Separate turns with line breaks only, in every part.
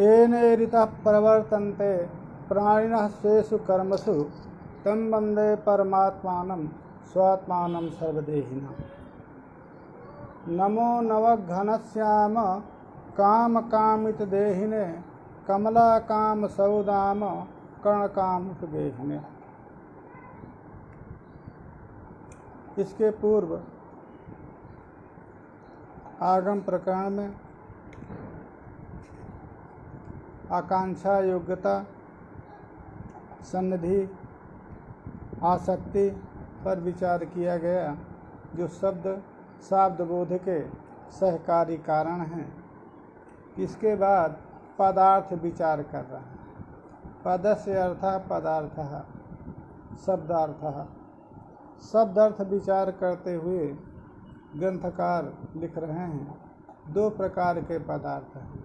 येनेरितः प्रवर्तन्ते प्राणिनः स्वेषु कर्मसु तं वन्दे परमात्मानं स्वात्मानं सर्वदेहिनः। नमो नवघनश्याम कामकामितदेहिने कमलाकामसौदाम कर्णकामुपदेहिने। इसके पूर्व आगम प्रकरण में आकांक्षा, योग्यता, सन्निधि, आसक्ति पर विचार किया गया, जो शब्द शाब्द बोध के सहकारी कारण हैं। इसके बाद पदार्थ विचार कर रहा है। पदस्य अर्थः पदार्थः शब्दार्थः। शब्दार्थ विचार करते हुए ग्रंथकार लिख रहे हैं। दो प्रकार के पदार्थ हैं,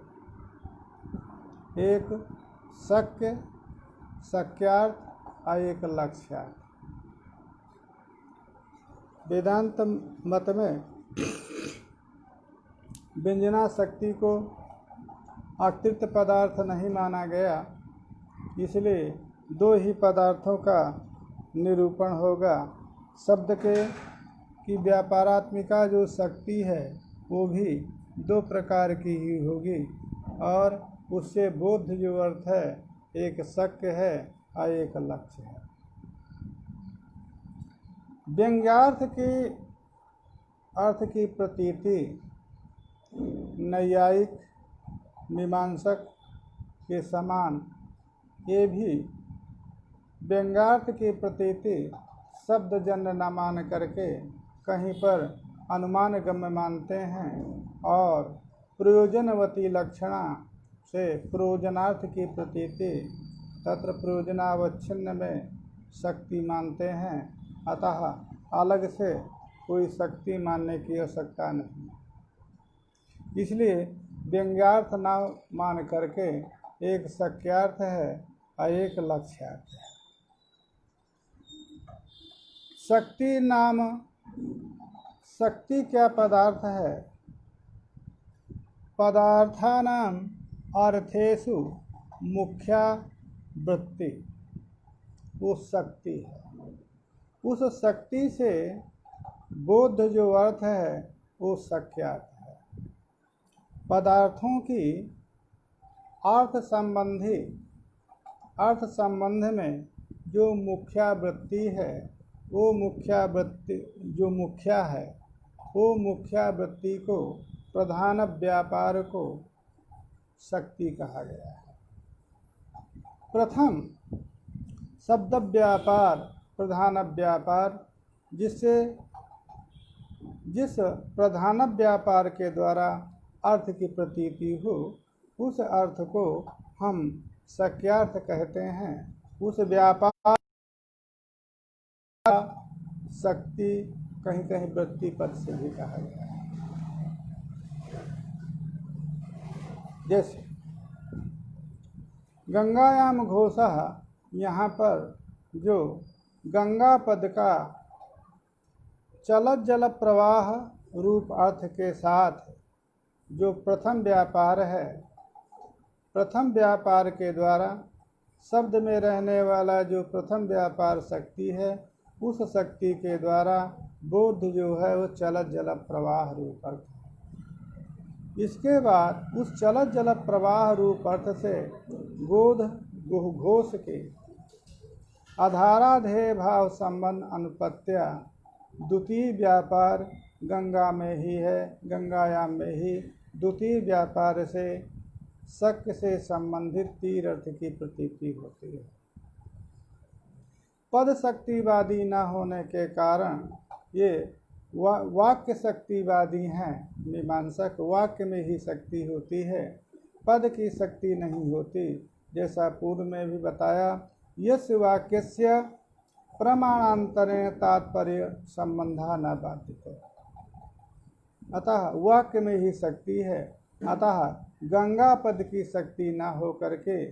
एक शक्य शक्यार्थ और एक लक्ष्यार्थ। वेदांत मत में व्यंजना शक्ति को अतिरिक्त पदार्थ नहीं माना गया, इसलिए दो ही पदार्थों का निरूपण होगा। शब्द की व्यापारात्मिका जो शक्ति है वो भी दो प्रकार की ही होगी, और उससे बोध जो अर्थ है एक शक्य है और एक लक्ष्य है। व्यंग्यार्थ की अर्थ की प्रतीति नैयायिक मीमांसक के समान, ये भी व्यंग्यार्थ की प्रतीति शब्द जन्य न मान करके कहीं पर अनुमान गम्य मानते हैं, और प्रयोजनवती लक्षणा से प्रयोजनार्थ की प्रतीति तत्र प्रयोजनावच्छिन्न में शक्ति मानते हैं। अतः अलग से कोई शक्ति मानने की आवश्यकता नहीं। इसलिए व्यंग्यार्थ न मान करके एक शक्यार्थ है और एक लक्ष्यार्थ है। शक्ति नाम शक्ति क्या पदार्थ है? पदार्थानां अर्थेषु मुख्या वृत्ति, वो शक्ति है। उस शक्ति से बोध जो अर्थ है वो शक्यार्थ है। पदार्थों की अर्थ संबंध में जो मुख्या वृत्ति है, वो मुख्या वृत्ति जो मुख्या है, वो मुख्या वृत्ति को प्रधान व्यापार को शक्ति कहा गया है। प्रथम शब्द व्यापार प्रधान व्यापार, जिस प्रधान व्यापार के द्वारा अर्थ की प्रतीति हो, उस अर्थ को हम शक्यार्थ कहते हैं। उस व्यापार शक्ति कहीं कहीं वृत्ति पद से भी कहा गया है। जैसे गंगायाम घोषः, यहाँ पर जो गंगा पद का चलत जल प्रवाह रूप अर्थ के साथ जो प्रथम व्यापार है, प्रथम व्यापार के द्वारा शब्द में रहने वाला जो प्रथम व्यापार शक्ति है, उस शक्ति के द्वारा बोध जो है वो चलत जल प्रवाह रूप अर्थ है। इसके बाद उस चलत जल प्रवाह रूप अर्थ से बोध घोष के आधाराधेय भाव संबंध अनुपत्या द्वितीय व्यापार गंगा में ही है, गंगायाम में ही द्वितीय व्यापार से शक्य से संबंधित तीर अर्थ की प्रतीति होती है। पद शक्तिवादी न होने के कारण ये वाक्य शक्तिवादी हैं। मीमांसक वाक्य में ही शक्ति होती है, पद की शक्ति नहीं होती। जैसा पूर्व में भी बताया, यस्य वाक्यस्य प्रमाणांतरेण तात्पर्य संबंधा न बाध्यते। अतः वाक्य में ही शक्ति है। अतः गंगा पद की शक्ति न हो करके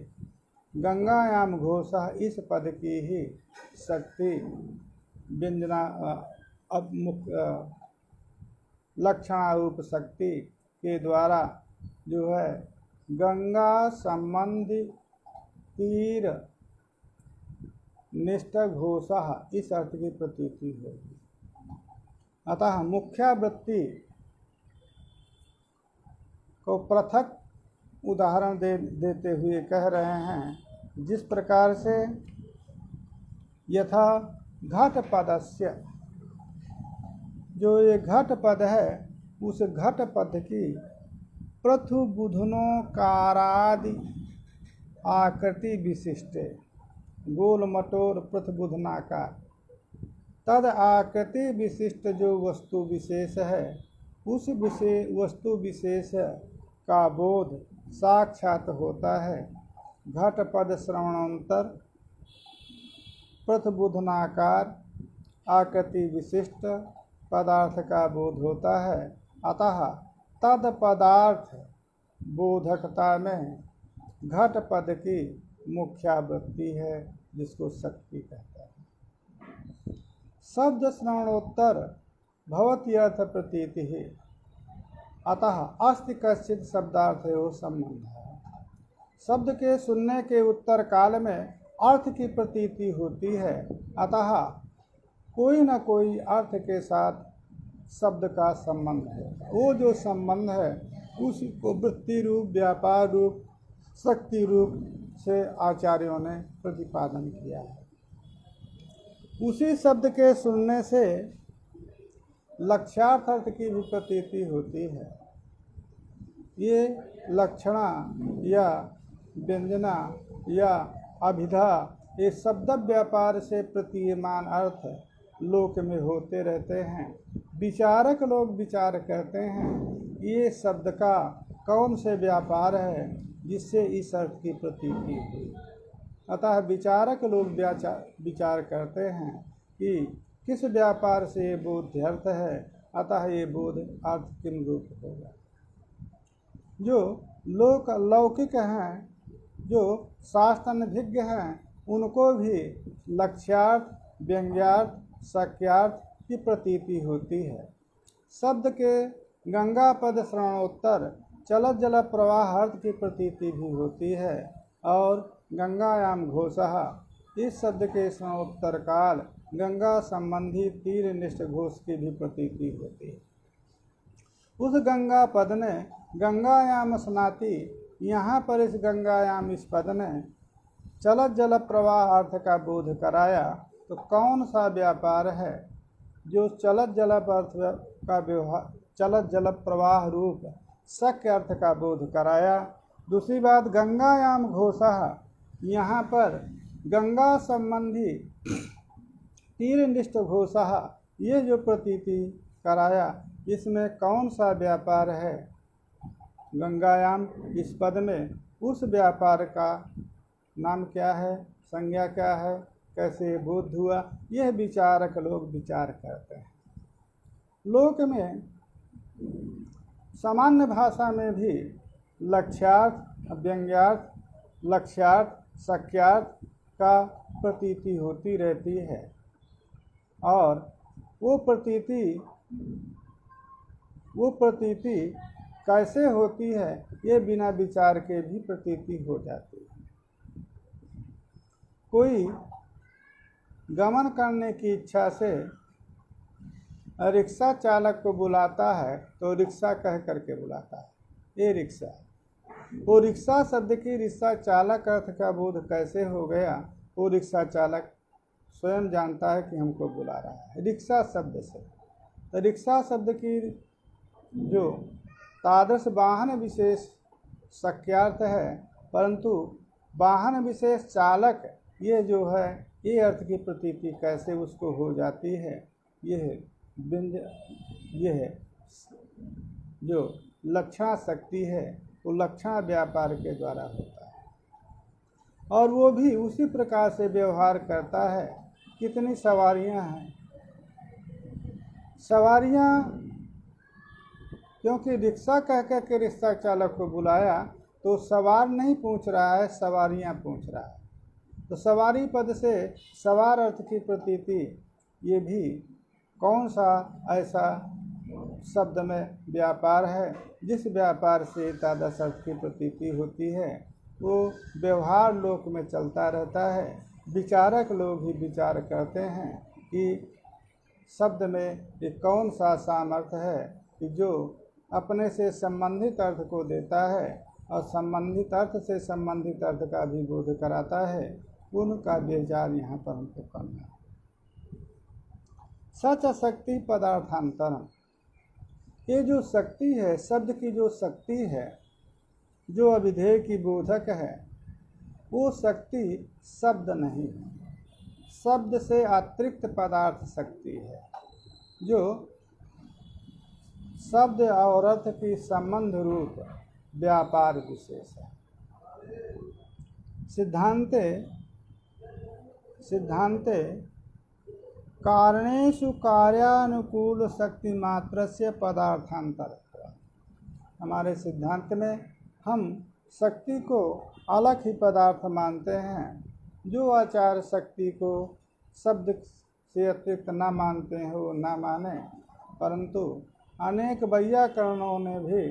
गंगायाम घोषः इस पद की ही शक्ति व्यंजना लक्षणारूप शक्ति के द्वारा जो है गंगा संबंधी तीर निष्ठ घोषः इस अर्थ की प्रतीति होगी। अतः मुख्यावृत्ति को पृथक उदाहरण देते हुए कह रहे हैं, जिस प्रकार से यथा घट पदस्य, जो ये घट पद है उस घट पद की पृथुबुधनोकारादि आकृति विशिष्ट गोल मटोर पृथुबुधनाकार तद आकृति विशिष्ट जो वस्तु विशेष है, उस वस्तु विशेष का बोध साक्षात होता है। घट पद श्रवणोत्तर पृथुबुधनाकार आकृति विशिष्ट पदार्थ का बोध होता है। अतः तद पदार्थ बोधकता में घट पद की मुख्यावृत्ति है, जिसको शक्ति कहते हैं। शब्द श्रवणोत्तर भवति अर्थ प्रतीति है। अतः अस्ति कश्चित शब्दार्थयोः संबंधः। शब्द के सुनने के उत्तर काल में अर्थ की प्रतीति होती है, अतः कोई न कोई अर्थ के साथ शब्द का संबंध है। वो जो संबंध है उसी को वृत्ति रूप, व्यापार रूप, शक्ति रूप से आचार्यों ने प्रतिपादन किया है। उसी शब्द के सुनने से लक्ष्यार्थ अर्थ की भी प्रतीति होती है। ये लक्षणा या व्यंजना या अभिधा, ये शब्द व्यापार से प्रतीयमान अर्थ लोक में होते रहते हैं। विचारक लोग विचार करते हैं ये शब्द का कौन से व्यापार है जिससे इस अर्थ की प्रतीति हुई। अतः विचारक लोग विचार करते हैं कि किस व्यापार से ये बोध्यर्थ है, अतः ये बोध अर्थ किम रूप होगा। जो लोक लौकिक हैं, जो शास्त्राभिज्ञ हैं, उनको भी लक्ष्यार्थ, व्यंग्यार्थ, शक्यार्थ की प्रतीति होती है। शब्द के गंगा पद श्रवणोत्तर चलत जल प्रवाह अर्थ की प्रतीति भी होती है और गंगायाम घोषः इस शब्द के श्रवणोत्तर काल गंगा संबंधी तीर निष्ठ घोष की भी प्रतीति होती है। उस गंगा पद ने गंगायाम स्नाति, यहाँ पर इस गंगायाम इस पद ने चलत जल प्रवाह अर्थ का बोध कराया। तो कौन सा व्यापार है जो चलत जल अर्थ का व्यवहार, चलत जल प्रवाह रूप शक्य अर्थ का बोध कराया। दूसरी बात, गंगायाम घोषः, यहाँ पर गंगा संबंधी तीर निष्ठ घोषः, ये जो प्रतीति कराया, इसमें कौन सा व्यापार है। गंगायाम इस पद में उस व्यापार का नाम क्या है, संज्ञा क्या है, कैसे बोध हुआ, यह विचारक लोग विचार करते हैं। लोक में सामान्य भाषा में भी लक्ष्यार्थ, व्यंग्यार्थ, लक्ष्यार्थ, शक्यार्थ का प्रतीति होती रहती है और वो प्रतीति कैसे होती है, ये बिना विचार के भी प्रतीति हो जाती है। कोई गमन करने की इच्छा से रिक्शा चालक को बुलाता है तो रिक्शा कह करके बुलाता है, ये रिक्शा। वो रिक्शा शब्द की रिक्शा चालक अर्थ का बोध कैसे हो गया, वो रिक्शा चालक स्वयं जानता है कि हमको बुला रहा है रिक्शा शब्द से। तो रिक्शा शब्द की जो तादृश वाहन विशेष शक्यार्थ है, परंतु वाहन विशेष चालक ये जो है, ये अर्थ की प्रतीति कैसे उसको हो जाती है, यह जो लक्षणा शक्ति है वो लक्षणा व्यापार के द्वारा होता है और वो भी उसी प्रकार से व्यवहार करता है। कितनी सवारियां हैं, सवारियां, क्योंकि रिक्शा कह कर के रिक्शा चालक को बुलाया तो सवार नहीं पूछ रहा है, सवारियां पूछ रहा है। तो सवारी पद से सवार अर्थ की प्रतीति, ये भी कौन सा ऐसा शब्द में व्यापार है। जिस व्यापार से एकादश अर्थ की प्रतीति होती है वो व्यवहार लोक में चलता रहता है। विचारक लोग ही विचार करते हैं कि शब्द में एक कौन सा सामर्थ्य है कि जो अपने से संबंधित अर्थ को देता है और संबंधित अर्थ से संबंधित अर्थ का भी बोध कराता है। उनका विचार यहाँ पर हमको करना है। सच शक्ति पदार्थांतरम, ये जो शक्ति है, शब्द की जो शक्ति है, जो अविधेय की बोधक है, वो शक्ति शब्द नहीं है, शब्द से अतिरिक्त पदार्थ शक्ति है, जो शब्द और अर्थ की संबंध रूप व्यापार विशेष है। सिद्धांते कारणेषु कार्यानुकूल शक्ति मात्रस्य पदार्थांतर। हमारे सिद्धांत में हम शक्ति को अलग ही पदार्थ मानते हैं। जो आचार्य शक्ति को शब्द से अतिरिक्त न मानते हैं वो न माने, परंतु अनेक वैयाकरणों ने भी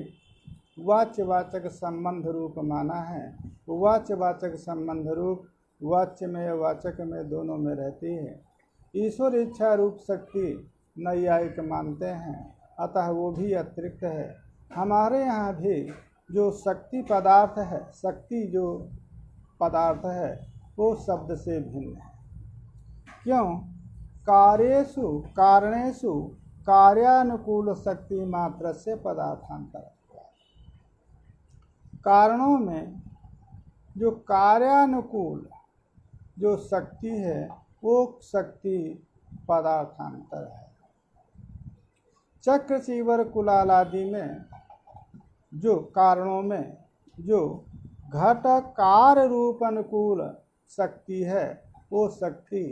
वाच्यवाचक संबंध रूप माना है। वाच्यवाचक संबंध रूप वाच्य में वाचक में दोनों में रहती है। ईश्वर इच्छा रूप शक्ति नैयायिक मानते हैं, अतः वो भी अतिरिक्त है। हमारे यहाँ भी जो शक्ति पदार्थ है, शक्ति जो पदार्थ है वो शब्द से भिन्न है। क्यों? कारणेषु कार्यानुकूल शक्ति मात्र से पदार्थांतर। कारणों में जो कार्यानुकूल जो शक्ति है वो शक्ति पदार्थांतर है। चक्र चीवर कुलाल आदि में जो कारणों में जो घटकार रूप अनुकूल शक्ति है वो शक्ति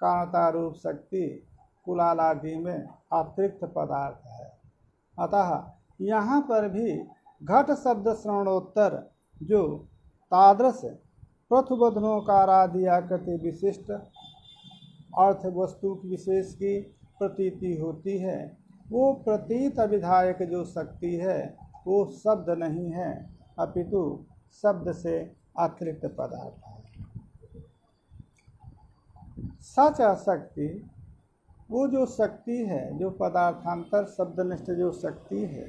कारणता रूप शक्ति कुलाल आदि में अतिरिक्त पदार्थ है। अतः यहाँ पर भी घट शब्द श्रवणोत्तर जो तादृश पृथुबधनोकार आदि आकृति विशिष्ट अर्थ वस्तु विशेष की प्रतीति होती है, वो प्रतीत अविधायक जो शक्ति है वो शब्द नहीं है, अपितु शब्द से अतिरिक्त पदार्थ है। सच शक्ति वो जो शक्ति है, जो पदार्थांतर शब्दनिष्ठ जो शक्ति है,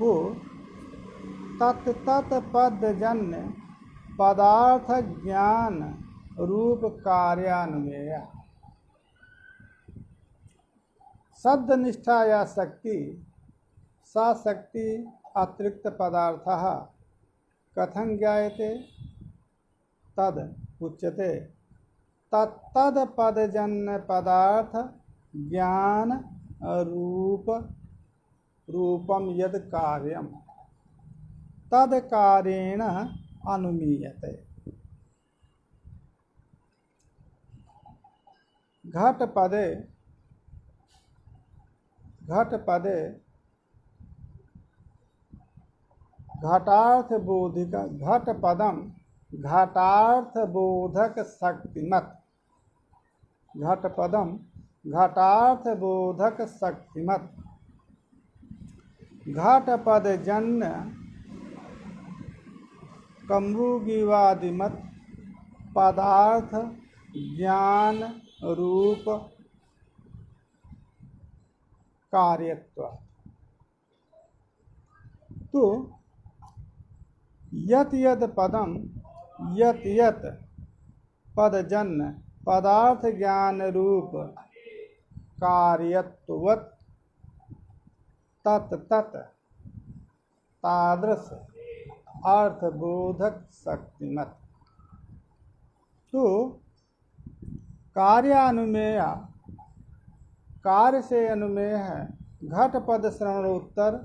वो तत्त पदजन्य पदार्थ ज्ञान रूप कार्यान्वय। शब्द निष्ठा या शक्ति सा शक्ति अतिरिक्त पदार्थः कथं ज्ञायते तद उच्यते तत्तद पदजन्य पदार्थ ज्ञान रूपम यद कार्यम तद कार्येण अनुमीयते। घटपदे घटार्थ बोधिक घटपदम घटार्थ बोधक शक्तिमत। घटपदम घटार्थ बोधक शक्तिमत। घटपद जन्य कमृगिवादिमत पदार्थ ज्ञान रूप कार्यत्व। तो यत यत पदम यत यत पदजन्य पदार्थ ज्ञान रूप कार्यत्ववत् तत् तत् तादृश अर्थबोधक शक्तिमत। तो कार्यानुमेय कार्य से अनुमेय है। घट पद श्रवणोत्तर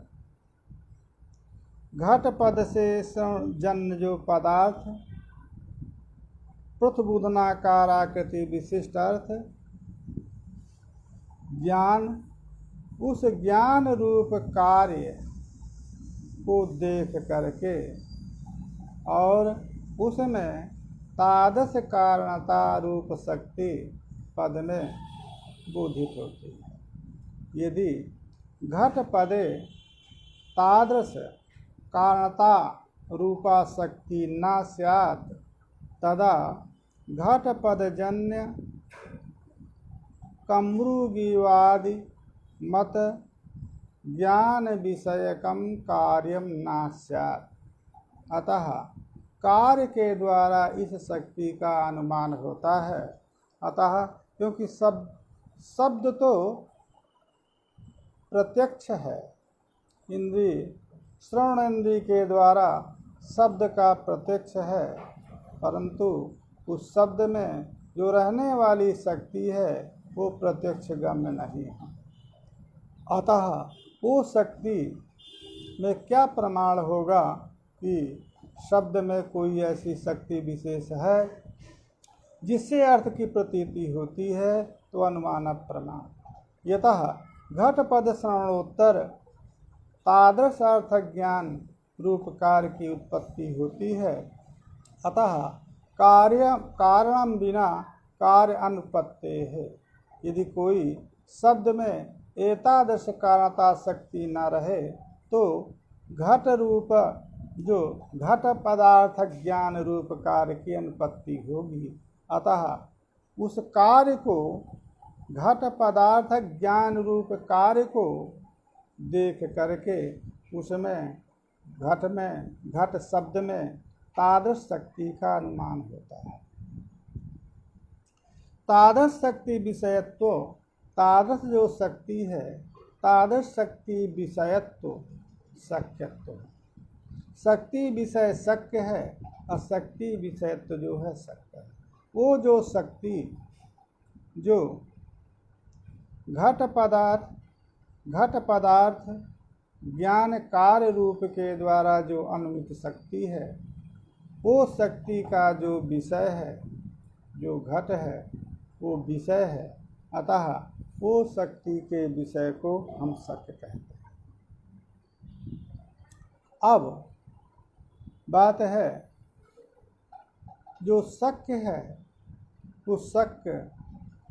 घट पद से जन्य जो पदार्थ पृथ्वबुधनाकार आकृति विशिष्ट अर्थ ज्ञान, उस ज्ञान रूप कार्य को देख करके और उसमें तादस कारणता रूप शक्ति पद में बोधित होती है। यदि घट पदे तादृश कारणता रूपा शक्ति न स्यात् तदा घट पदजन्य कमृगीवादि मत ज्ञान विषयकम कार्यम न स्यात्। अतः कार्य के द्वारा इस शक्ति का अनुमान होता है। अतः क्योंकि शब्द तो प्रत्यक्ष है, इंद्रिय श्रवण इंद्रिय के द्वारा शब्द का प्रत्यक्ष है, परंतु उस शब्द में जो रहने वाली शक्ति है वो प्रत्यक्ष गम्य नहीं है। अतः वो शक्ति में क्या प्रमाण होगा कि शब्द में कोई ऐसी शक्ति विशेष है जिससे अर्थ की प्रतीति होती है, तो अनुमान प्रमाण। यतः घटपद श्रवणोत्तर तादृश अर्थ ज्ञान रूप कार्य की उत्पत्ति होती है। अतः कारणम बिना कार्य अनुपत्ते है। यदि कोई शब्द में एतादृश कारणता शक्ति न रहे तो घट रूप जो घट पदार्थ ज्ञान रूप कार्य की अनुपत्ति होगी। अतः उस कार्य को घट पदार्थ ज्ञान रूप कार्य को देख करके उसमें घट शब्द में तादृश शक्ति का अनुमान होता है। तादृश शक्ति विषयत्व, तादृश जो शक्ति है, तादृश शक्ति विषयत्व शक्यत्व। शक्ति विषय शक्य है और शक्ति विषयत्व जो है शक्य है। वो जो शक्ति जो घट पदार्थ ज्ञान कार्य रूप के द्वारा जो अनुमित शक्ति है, वो शक्ति का जो विषय है, जो घट है वो विषय है। अतः वो शक्ति के विषय को हम शक्य कहते हैं। अब बात है जो शक्य है, उस शक्य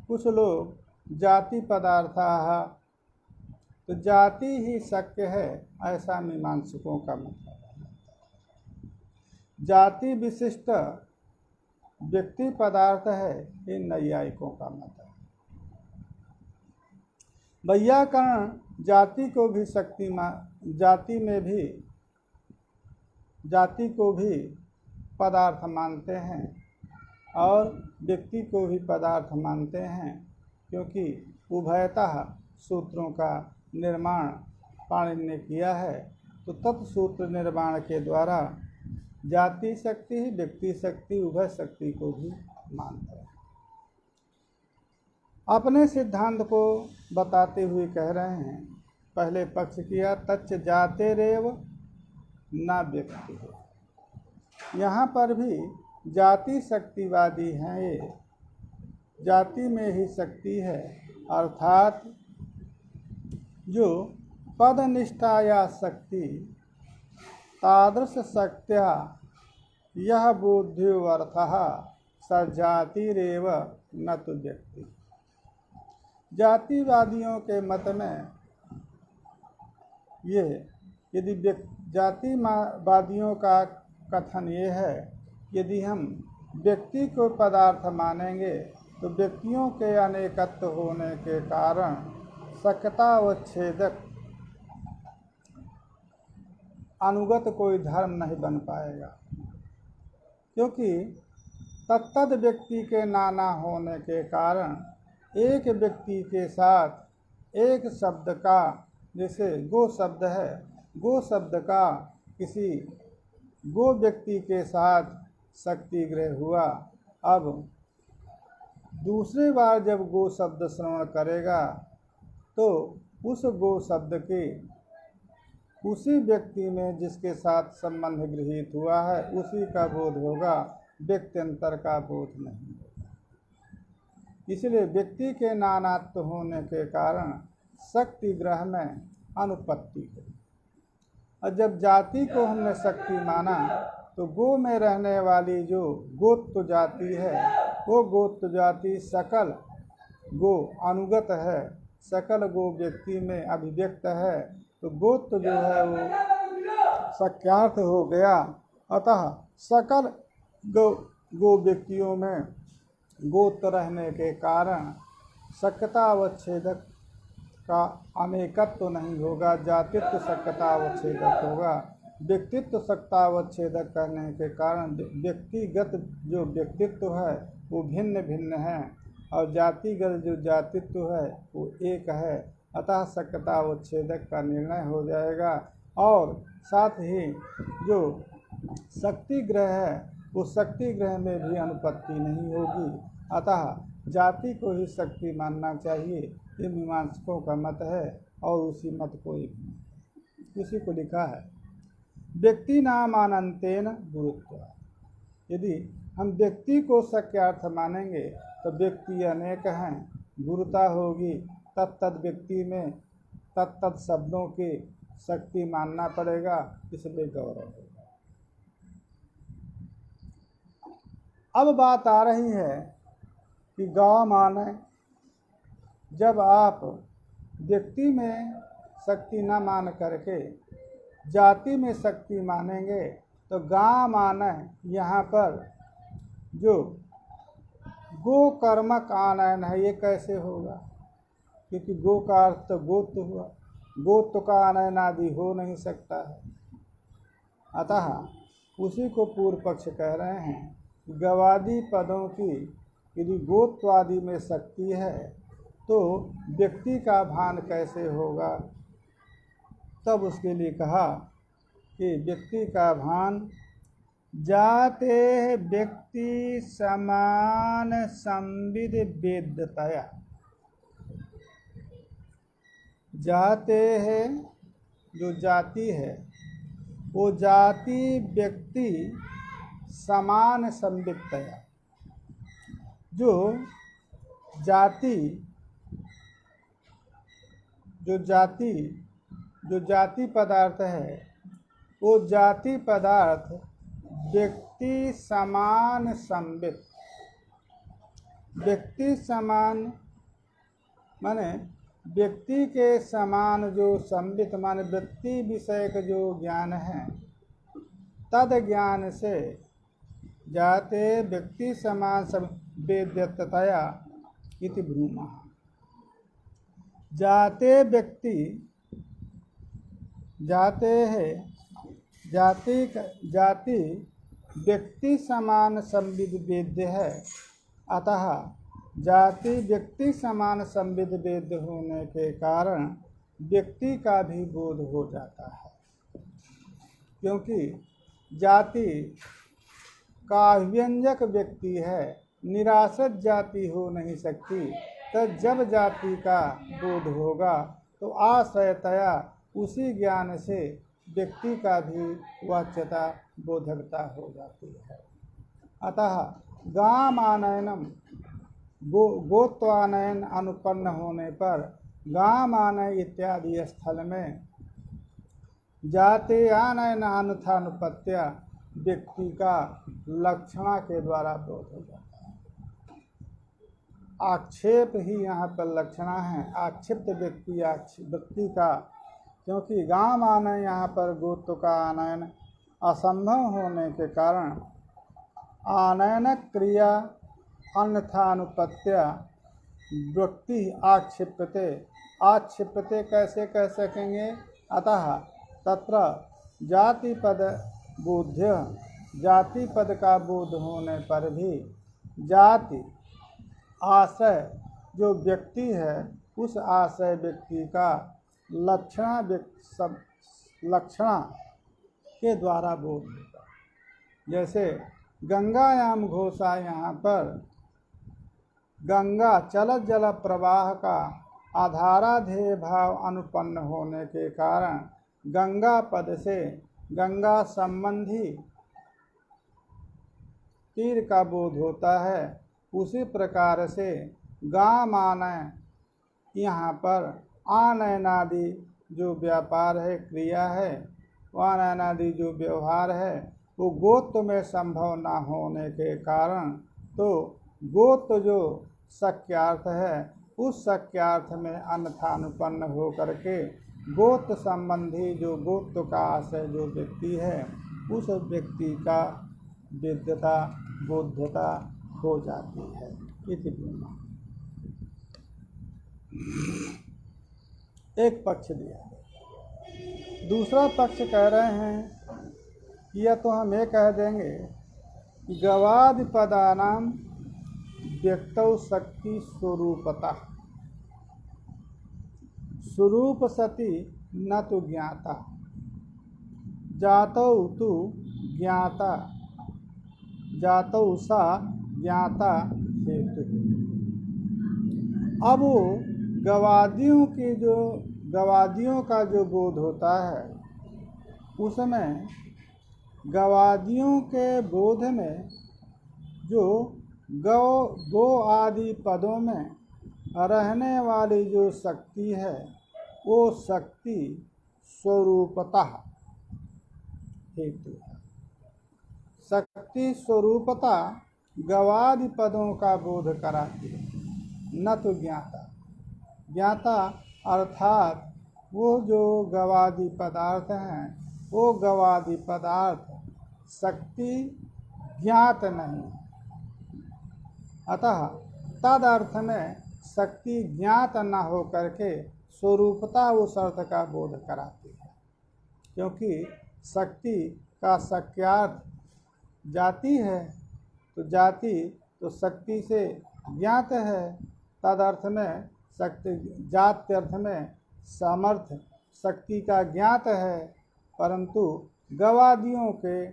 कुछ लोग जाति पदार्थ तो जाति ही शक्य है ऐसा मीमांसकों का मतलब है। जाति विशिष्ट व्यक्ति पदार्थ है ये नैयायिकों का मत है। वैयाकरण जाति को भी शक्ति जाति को भी पदार्थ मानते हैं और व्यक्ति को भी पदार्थ मानते हैं, क्योंकि उभयतः सूत्रों का निर्माण पाणिनि ने किया है। तो तत्सूत्र निर्माण के द्वारा जाति शक्ति ही व्यक्ति शक्ति उभय शक्ति को भी मानते हैं। अपने सिद्धांत को बताते हुए कह रहे हैं, पहले पक्ष किया तच्च जातेरेव न व्यक्ति है। यहाँ पर भी जाति शक्तिवादी हैं, ये जाति में ही शक्ति है, अर्थात जो पद निष्ठा या शक्ति तादृश शक्त्या यह बुद्धिवर्थः स जातिरेव न तो व्यक्ति। जातिवादियों के मत में ये यदि जातिवादियों का कथन ये है, यदि हम व्यक्ति को पदार्थ मानेंगे तो व्यक्तियों के अनेकत्व होने के कारण सक्यता व छेदक अनुगत कोई धर्म नहीं बन पाएगा, क्योंकि तत्तद व्यक्ति के नाना होने के कारण एक व्यक्ति के साथ एक शब्द का, जैसे गो शब्द है, गो शब्द का किसी गो व्यक्ति के साथ शक्ति ग्रह हुआ। अब दूसरी बार जब गो शब्द श्रवण करेगा तो उस गो शब्द के उसी व्यक्ति में जिसके साथ संबंध गृहीत हुआ है उसी का बोध होगा, व्यक्त्यंतर का बोध नहीं होगा। इसलिए व्यक्ति के नानात्व होने के कारण शक्ति ग्रह में अनुपत्ति है। और जब जाति को हमने शक्ति माना तो गो में रहने वाली जो गोत्र जाति है, वो गोत्र जाति सकल गो अनुगत है, सकल गो व्यक्ति में अभिव्यक्त है, तो गोत्र जो है वो शक्यार्थ हो गया। अतः सकल गो व्यक्तियों में गोत्र रहने के कारण शक्यतावच्छेदक का अनेकत्व तो नहीं होगा, जातित्व शक्यतावच्छेदक होगा। व्यक्तित्व शक्यतावच्छेदक करने के कारण व्यक्तिगत जो व्यक्तित्व है वो भिन्न भिन्न है और जातिगत जो जातित्व है वो एक है। अतः शक्यतावच्छेदक का निर्णय हो जाएगा। और साथ ही जो शक्ति ग्रह है उस शक्ति ग्रह में भी अनुपत्ति नहीं होगी। अतः जाति को ही शक्ति मानना चाहिए, ये मीमांसकों का मत है। और उसी मत को उसी को लिखा है व्यक्ति नाम अनंतेन गुरुत्व। यदि हम व्यक्ति को शक्यार्थ मानेंगे तो व्यक्ति अनेक हैं, गुरुता होगी, तत्त व्यक्ति में तत्त शब्दों की शक्ति मानना पड़ेगा, इसलिए गौरव होगा। अब बात आ रही है कि गौ माने, जब आप व्यक्ति में शक्ति न मान करके जाति में शक्ति मानेंगे तो गा माने यहाँ पर जो गो कर्मक आनयन है ये कैसे होगा, क्योंकि गो का अर्थ तो गोत्र हुआ, गोत्र का आनयन आदि हो नहीं सकता है। अतः उसी को पूर्व पक्ष कह रहे हैं, गवादी पदों की यदि गोत्वादि में शक्ति है तो व्यक्ति का भान कैसे होगा। तब उसके लिए कहा कि व्यक्ति का भान जाते व्यक्ति समान संविद वेद्यतया। जाते है जो जाति है वो जाति व्यक्ति समान संविदतया। जो जाति पदार्थ है वो जाति पदार्थ व्यक्ति समान संविद। व्यक्ति समान माने व्यक्ति के समान जो संविद माने व्यक्ति विषय का जो ज्ञान है तद ज्ञान से जाते व्यक्ति समान वेद्यतया इति ब्रूमः। जाते व्यक्ति जाते है जाति व्यक्ति समान संविद वेद्य है। अतः जाति व्यक्ति समान संविद वेद्य होने के कारण व्यक्ति का भी बोध हो जाता है, क्योंकि जाति का व्यंजक व्यक्ति है, निराश्रित जाति हो नहीं सकती। तो जब जाति का बोध होगा तो आश्रयतया उसी ज्ञान से व्यक्ति का भी वाच्यता बोधकता हो जाती है। अतः गामानयनम गोत्वानयन अनुपन्न होने पर गामानय इत्यादि स्थल में जाति आनयन अनुपत्या व्यक्ति का लक्षणा के द्वारा बोध हो जाता है। आक्षेप ही यहाँ पर लक्षणा है, आक्षिप्त व्यक्ति का, क्योंकि गाम आनयन यहाँ पर गोत्र का आनयन असंभव होने के कारण आनयन क्रिया अन्यथानुपत्या व्यक्ति आक्षिप्यते कैसे कह सकेंगे। अतः तत्र जाति पद बोध्य, जाति पद का बोध होने पर भी जाति आश्रय जो व्यक्ति है उस आश्रय व्यक्ति का लक्षणा के द्वारा बोध होता। जैसे गंगायाम घोषा, यहाँ पर गंगा चलत जल प्रवाह का आधाराधेय भाव अनुपन्न होने के कारण गंगा पद से गंगा संबंधी तीर का बोध होता है। उसी प्रकार से गाम आनय, यहाँ पर आनयनादि जो व्यापार है, क्रिया है, आनयनादि जो व्यवहार है वो गोत्र में संभव न होने के कारण तो गोत्र जो शक्यार्थ है उस शक्यार्थ में अन्यथानुपन्न हो करके गोत्र संबंधी जो गोत्र का आशय जो व्यक्ति है उस व्यक्ति का विद्यता बोध्यता हो जाती है। इति ब्रह्मा। एक पक्ष दिया। दूसरा पक्ष कह रहे हैं या तो हम ये कह देंगे कि गवादि पदानाम व्यक्तौ शक्ति स्वरूपता स्वरूप सति न तो ज्ञाता जातौ तु ज्ञाता जातौ सा ज्ञाता हेतु। अब वो गवादियों का जो बोध होता है उसमें गवादियों के बोध में जो गो आदि पदों में रहने वाली जो शक्ति है वो शक्ति स्वरूपतः हेतु है। शक्ति स्वरूपता गवादि पदों का बोध कराती है, न तो ज्ञाता। ज्ञाता अर्थात वो जो गवादि पदार्थ हैं वो गवादि पदार्थ शक्ति ज्ञात नहीं, अतः तद अर्थ में शक्ति ज्ञात न हो करके स्वरूपता उस अर्थ का बोध कराती है। क्योंकि शक्ति का शक्यार्थ जाति है, तो जाति तो शक्ति से ज्ञात है। तद अर्थ में शक्ति जात अर्थ में सामर्थ्य शक्ति का ज्ञात है, परंतु गवादियों के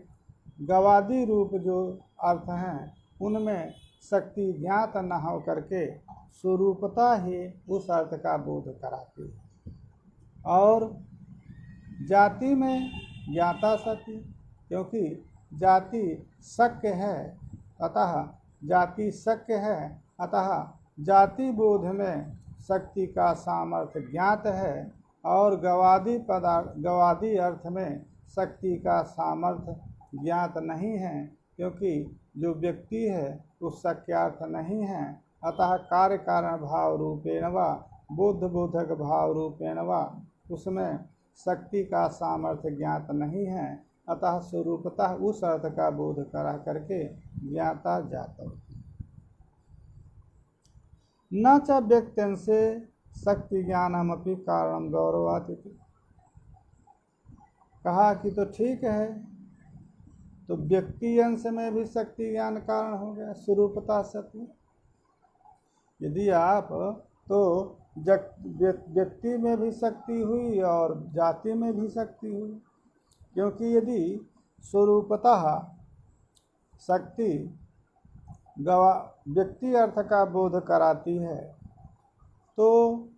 गवादी रूप जो अर्थ हैं उनमें शक्ति ज्ञात न हो करके स्वरूपता ही उस अर्थ का बोध कराती है। और जाति में ज्ञाता शक्ति, क्योंकि जाति शक्य है अतः जाति शक्य है, अतः जाति बोध में शक्ति का सामर्थ्य ज्ञात है। और गवादी अर्थ में शक्ति का सामर्थ्य ज्ञात नहीं है, क्योंकि जो व्यक्ति है उस शक्यार्थ नहीं है। अतः कार्य कारण भाव रूपेण व बोध बोधक भाव रूपेण व उसमें शक्ति का सामर्थ्य ज्ञात नहीं है, अतः स्वरूपतः उस अर्थ का बोध करा करके ज्ञाता जाता। न च व्यक्त्यं से शक्ति ज्ञानमपि कारण गौरवाति। कहा कि तो ठीक है, तो व्यक्ति अंश में भी शक्ति ज्ञान कारण हो गया स्वरूपता सत्य। यदि आप तो व्यक्ति में भी शक्ति हुई और जाति में भी शक्ति हुई, क्योंकि यदि स्वरूपतः शक्ति व्यक्ति अर्थ का बोध कराती है तो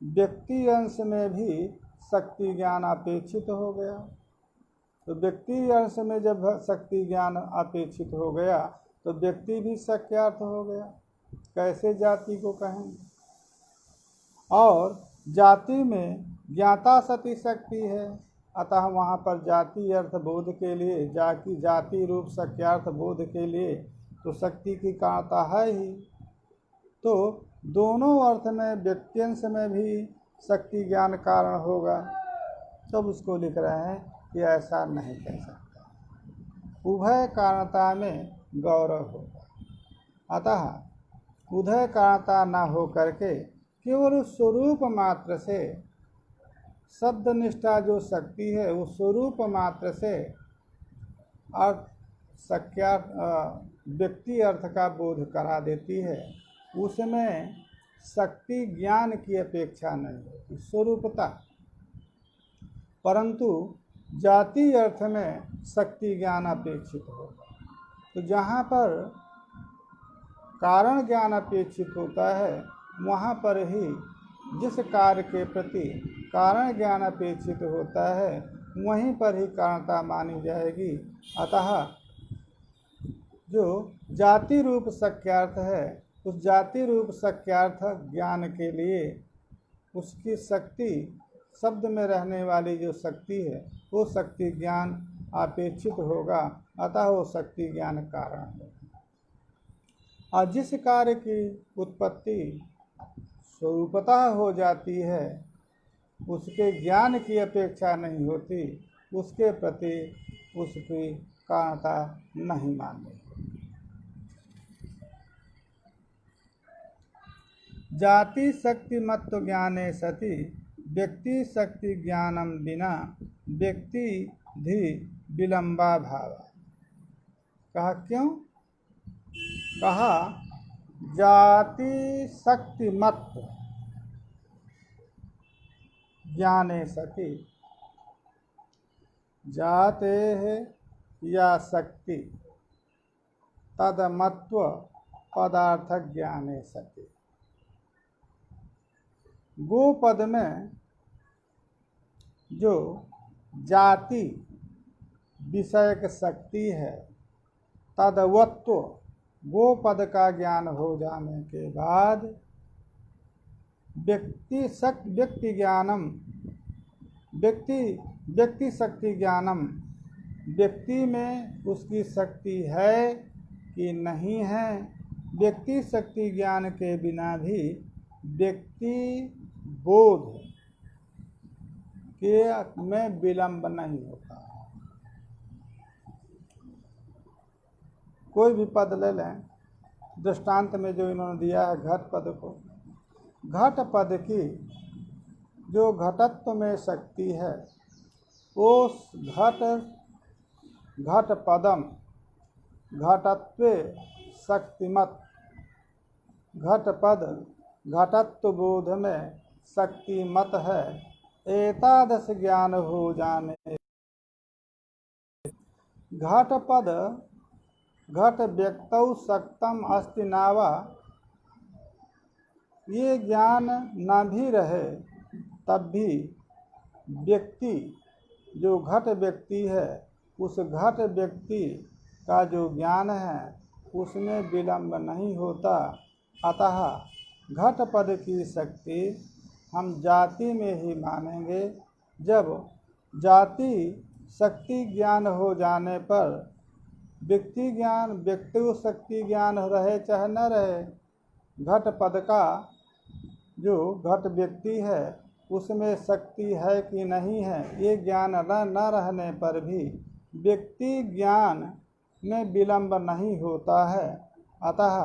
व्यक्ति अंश में भी शक्ति ज्ञान अपेक्षित हो गया। तो व्यक्ति अंश में जब शक्ति ज्ञान अपेक्षित हो गया तो व्यक्ति भी शक्यार्थ हो गया। कैसे जाति को कहेंगे? और जाति में ज्ञाता सती शक्ति है, अतः वहाँ पर जाति अर्थ बोध के लिए जाति रूप शक्यार्थ बोध के लिए तो शक्ति की कारणता है ही। तो दोनों अर्थ में व्यक्त्यंश में भी शक्ति ज्ञान कारण होगा। तब उसको लिख रहे हैं कि ऐसा नहीं कह सकता, उभय कारणता में गौरव होगा। अतः उभय कारणता न हो करके केवल स्वरूप मात्र से शब्द निष्ठा जो शक्ति है वो स्वरूप मात्र से अर्थ व्यक्ति अर्थ का बोध करा देती है। उसमें शक्ति ज्ञान की अपेक्षा नहीं होती स्वरूपता, परंतु जाति अर्थ में शक्ति ज्ञान अपेक्षित होगा। तो जहाँ पर कारण ज्ञान अपेक्षित होता है वहाँ पर ही जिस कार्य के प्रति कारण ज्ञान अपेक्षित होता है वहीं पर ही कारणता मानी जाएगी। अतः जो जाति रूप शक्यार्थ है उस जाति रूप शक्यार्थ ज्ञान के लिए उसकी शक्ति शब्द में रहने वाली जो शक्ति है वो शक्ति ज्ञान अपेक्षित होगा, अतः वो शक्ति ज्ञान कारण है। और जिस कार्य की उत्पत्ति स्वरूपतः हो जाती है, उसके ज्ञान की अपेक्षा नहीं होती, उसके प्रति उसकी कारणता नहीं माननी। जाति शक्ति मत्व ज्ञाने सति व्यक्ति शक्ति ज्ञानम बिना व्यक्ति धी विलंबा भाव। कहा क्यों? कहा जाति शक्ति मत्व ज्ञाने सति, जाते है या शक्ति तदमत्व पदार्थ ज्ञाने सति। गो पद में जो जाति विषयक शक्ति है, तदवत्व गो पद का ज्ञान हो जाने के बाद व्यक्ति ज्ञानम व्यक्ति शक्ति ज्ञानम, व्यक्ति में उसकी शक्ति है कि नहीं है, व्यक्ति शक्ति ज्ञान के बिना भी व्यक्ति बोध के में विलंब नहीं होता। कोई भी पद ले लें, दृष्टांत में जो इन्होंने दिया है घट पद को, घट पद की जो घटत्व में शक्ति है, उस घट पदम घटत्वे शक्तिमत, घट पद घटत्व बोध में शक्तिमत है। एतादृश ज्ञान हो जाने घट पद घट व्यक्तौ शक्तम अस्ति नावा, ये ज्ञान ना भी रहे तब भी व्यक्ति जो घट व्यक्ति है, उस घट व्यक्ति का जो ज्ञान है उसमें विलंब नहीं होता। अतः घट पद की शक्ति हम जाति में ही मानेंगे। जब जाति शक्ति ज्ञान हो जाने पर व्यक्ति ज्ञान व्यक्ति शक्ति ज्ञान रहे चाहे न रहे, घट पद का जो घट व्यक्ति है उसमें शक्ति है कि नहीं है, ये ज्ञान न रहने पर भी व्यक्ति ज्ञान में विलंब नहीं होता है। अतः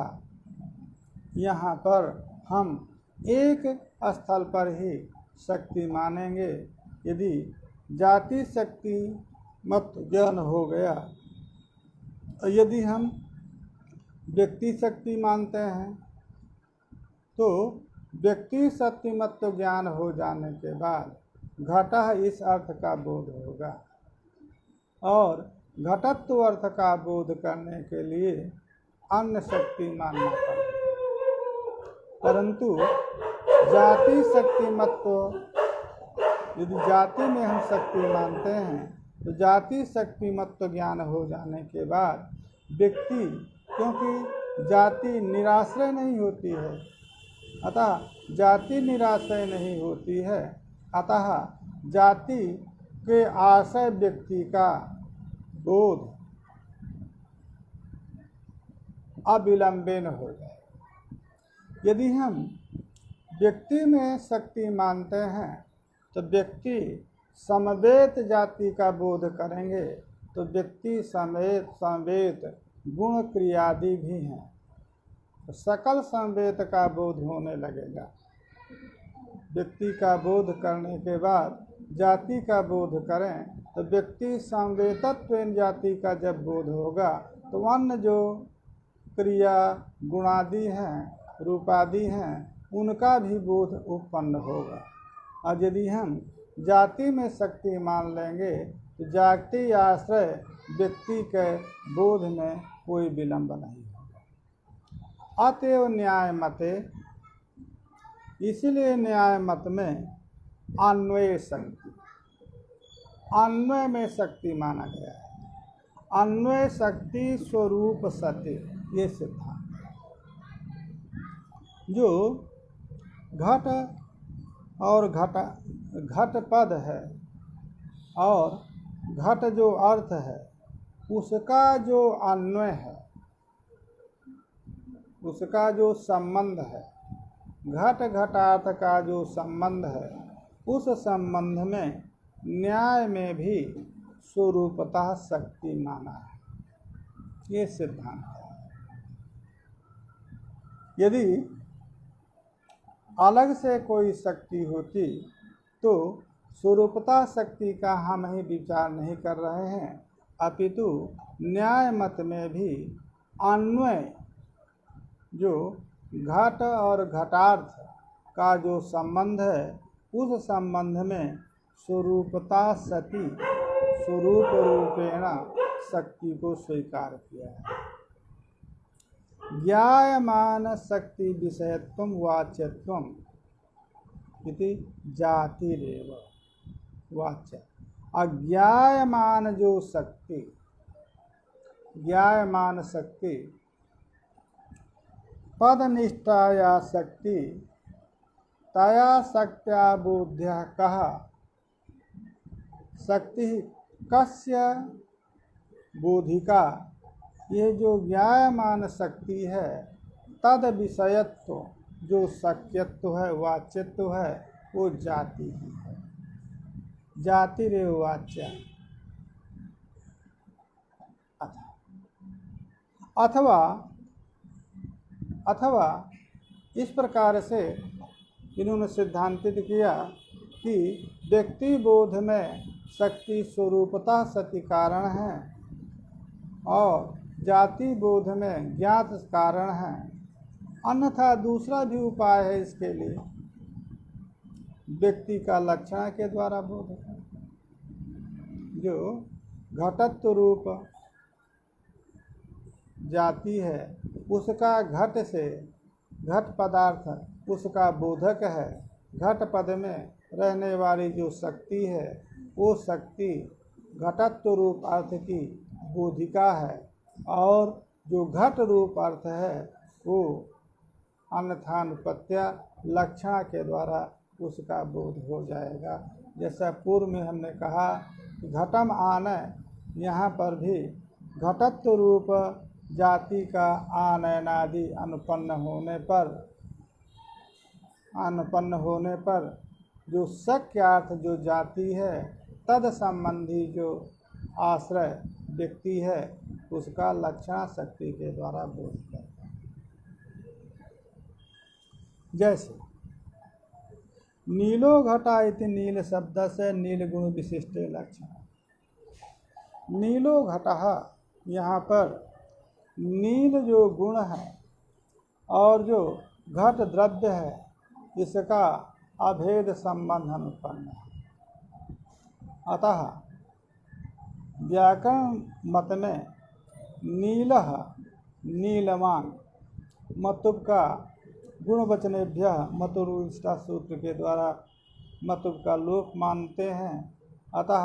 यहाँ पर हम एक स्थल पर ही शक्ति मानेंगे। यदि जाति शक्ति मत ज्ञान हो गया, यदि हम व्यक्ति शक्ति मानते हैं तो व्यक्ति शक्ति मत ज्ञान हो जाने के बाद घटः इस अर्थ का बोध होगा, और घटत्व अर्थ का बोध करने के लिए अन्य शक्ति मानना पड़ेगा। परंतु जाति शक्ति मत, यदि जाति में हम शक्ति मानते हैं तो जाति शक्ति मत ज्ञान हो जाने के बाद व्यक्ति, क्योंकि जाति निराश्रय नहीं होती है, अतः जाति निराश्रय नहीं होती है, अतः जाति के आश्रय व्यक्ति का बोध अविलंबेन हो जाए। यदि हम व्यक्ति में शक्ति मानते हैं तो व्यक्ति समवेत जाति का बोध करेंगे, तो व्यक्ति समेत समवेत गुण क्रियादि भी हैं, तो सकल समवेत का बोध होने लगेगा। व्यक्ति का बोध करने के बाद जाति का बोध करें तो व्यक्ति समवेतत्व जाति का जब बोध होगा तो अन्य जो क्रिया गुणादि हैं रूपादि हैं उनका भी बोध उत्पन्न होगा। और यदि हम जाति में शक्ति मान लेंगे तो जाति आश्रय व्यक्ति के बोध में कोई विलंब नहीं होगा। अतएव न्याय मते, इसीलिए न्याय मत में अन्वय शक्ति, अन्वय में शक्ति माना गया है। अन्वय शक्ति स्वरूप सत्य, ये सिद्धांत जो घट और घट पद है और घट जो अर्थ है उसका जो अन्वय है, उसका जो संबंध है, घट घटार्थ का जो संबंध है उस संबंध में न्याय में भी स्वरूपतः शक्ति माना है। ये सिद्धांत है। यदि अलग से कोई शक्ति होती तो स्वरूपतः शक्ति का हम ही विचार नहीं कर रहे हैं, अपितु न्याय मत में भी अन्वय जो घट और घटार्थ का जो संबंध है उस संबंध में स्वरूपता सती स्वरूप रूपेण शक्ति को स्वीकार किया है। ज्ञायमान शक्ति विषयत्वम वाच्यत्वम इति जातिरेव वाच्य। अज्ञायमान जो शक्ति, ज्ञायमान शक्ति पदनिष्ठाया शक्ति तया शक्त्या बोध्य कहा शक्ति कस्य बोधिका। ये जो ज्ञायमान शक्ति है तद विषयत्व जो शक्यत्व है वाच्यत्व है वो जाति ही है। जाति रे वाच्य। अथवा इस प्रकार से इन्होंने सिद्धांतित किया कि व्यक्ति बोध में शक्ति स्वरूपतः सति कारण है और जाति बोध में ज्ञात कारण है। अन्यथा दूसरा भी उपाय है इसके लिए, व्यक्ति का लक्षण के द्वारा बोध है। जो घटत्व रूप जाति है उसका घट से, घट पदार्थ उसका बोधक है। घट पद में रहने वाली जो शक्ति है वो शक्ति घटत्व रूप अर्थ की बोधिका है और जो घट रूप अर्थ है वो अन्यथानुपत्या लक्षण के द्वारा उसका बोध हो जाएगा। जैसा पूर्व में हमने कहा कि घटम आनय, यहाँ पर भी घटत्व रूप जाति का आनयनादि अनुपन्न होने पर जो शक्यार्थ जो जाति है तद संबंधी जो आश्रय व्यक्ति है उसका लक्षण शक्ति के द्वारा बोध करता है। जैसे नीलो घटा इति नील शब्द से नील गुण विशिष्ट लक्षण। नीलो घटः, यहाँ पर नील जो गुण है और जो घट द्रव्य है इसका अभेद संबंध अनुपन्न है। अतः व्याकरण मत में नीलः नीलवान मतुब का गुणवचनेभ्य मतुरुष्टा सूत्र के द्वारा मतुब का लोप मानते हैं। अतः